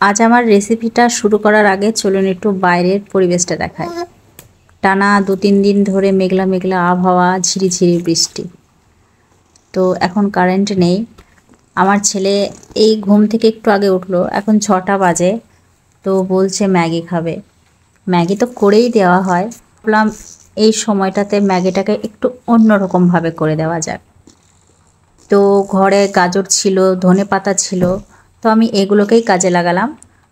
আজ আমার রেসিপিটা শুরু করার আগে চলুন একটু বাইরের পরিবেশটা দেখাই। টানা 2-3 দিন ধরে মেঘলা মেঘলা আবহাওয়া, ঝিরিঝিরি বৃষ্টি। তো এখন কারেন্ট নেই। আমার ছেলে এই ঘুম থেকে একটু আগে উঠলো, এখন 6টা বাজে। তো বলছে ম্যাগি খাবে। ম্যাগি তো করেই দেওয়া হয়, ভাবলাম এই সময়টাতে ম্যাগিটাকে একটু অন্যরকমভাবে করে দেওয়া যাক। তো ঘরে গাজর ছিল, ধনেপাতা ছিল, তো আমি এগুলোকেই কাজে লাগালাম।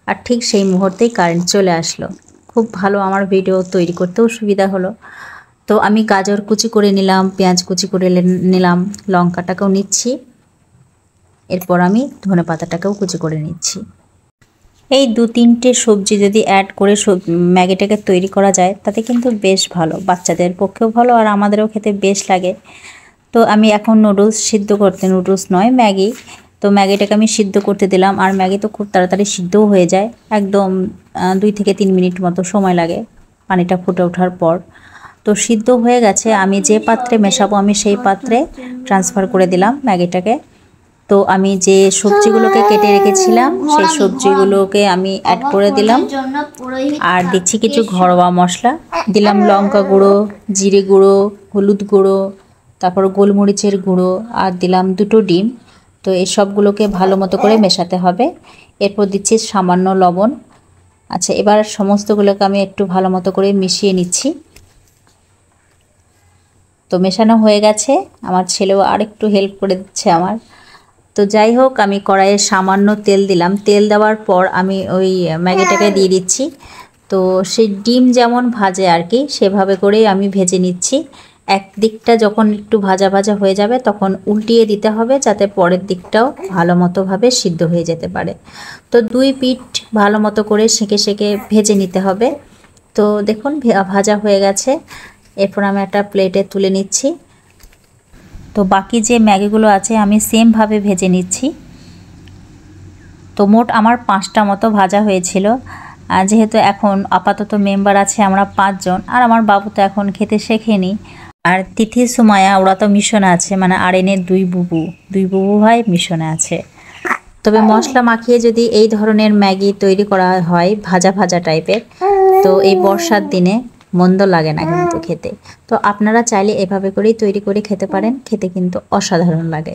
আর ঠিক সেই মুহূর্তেই কারেন্ট চলে আসলো। খুব ভালো, আমার ভিডিও তৈরি করতেও সুবিধা হলো। তো আমি গাজর কুচি করে নিলাম, পেঁয়াজ কুচি করে নিলাম, লঙ্কাটাকেও নিচ্ছি। এরপর আমি ধনেপাতাটাকেও কুচি করে নিচ্ছি। এই 2-3টে সবজি যদি অ্যাড করে ম্যাগিটাকে তৈরি করা যায়, তাতে কিন্তু বেশ ভালো, বাচ্চাদের পক্ষেও ভালো আর আমাদেরও খেতে বেশ লাগে। তো আমি এখন নুডলস নয়, ম্যাগি। তো ম্যাগিটাকে আমি সিদ্ধ করতে দিলাম। আর ম্যাগি তো খুব তাড়াতাড়ি সিদ্ধও হয়ে যায়, একদম 2 থেকে 3 মিনিট মতো সময় লাগে পানিটা ফুটে ওঠার পর। তো সিদ্ধ হয়ে গেছে, আমি যে পাত্রে মেশাবো আমি সেই পাত্রে ট্রান্সফার করে দিলাম ম্যাগিটাকে। তো আমি যে সবজিগুলোকে কেটে রেখেছিলাম সেই সবজিগুলোকে আমি অ্যাড করে দিলাম। আর দিচ্ছি কিছু ঘরোয়া মশলা, দিলাম লঙ্কা গুঁড়ো, জিরে গুঁড়ো, হলুদ গুঁড়ো, তারপর গোলমরিচের গুঁড়ো, আর দিলাম 2টো ডিম। তো এই সবগুলোকে ভালো মতো করে মেশাতে হবে। এরপর দিচ্ছি সামান্য লবণ। আচ্ছা, এবার সমস্তগুলোকে আমি একটু ভালো মতো করে মিশিয়ে নিচ্ছি। তো মেশানো হয়ে গেছে, আমার ছেলেও আরেকটু হেল্প করে দিচ্ছে আমার। তো যাই হোক, আমি কড়াইয়ে সামান্য তেল দিলাম। তেল দেওয়ার পর আমি ওই ম্যাগিটাকে দিয়ে দিচ্ছি। তো সেই ডিম যেমন ভাজে আর কি, সেভাবে করেই আমি ভেজে নিচ্ছি। এক দিকটা যখন একটু ভাজা ভাজা হয়ে যাবে তখন উল্টিয়ে দিতে হবে, যাতে পরের দিকটাও ভালো মতোভাবে সিদ্ধ হয়ে যেতে পারে। তো 2 পিঠ ভালো মতো করে সেঁকে সেঁকে ভেজে নিতে হবে। তো দেখুন ভাজা হয়ে গেছে। এরপর আমি একটা প্লেটে তুলে নিচ্ছি। তো বাকি যে ম্যাগিগুলো আছে আমি সেমভাবে ভেজে নিচ্ছি। তো মোট আমার 5টা মতো ভাজা হয়েছিল। যেহেতু এখন আপাতত মেম্বার আছে আমরা 5 জন, আর আমার বাবু তো এখন খেতে শেখেনি। আর তিথি সুমায়া ওরা তো মিশনে আছে, মানে আরেনের দুই বুবু ভাই মিশনে আছে। তবে মশলা মাখিয়ে যদি এই ধরনের ম্যাগি তৈরি করা হয় ভাজা ভাজা টাইপের, তো এই বর্ষার দিনে মন্দ লাগে না কিন্তু খেতে। তো আপনারা চাইলে এভাবে করেই তৈরি করে খেতে পারেন, খেতে কিন্তু অসাধারণ লাগে।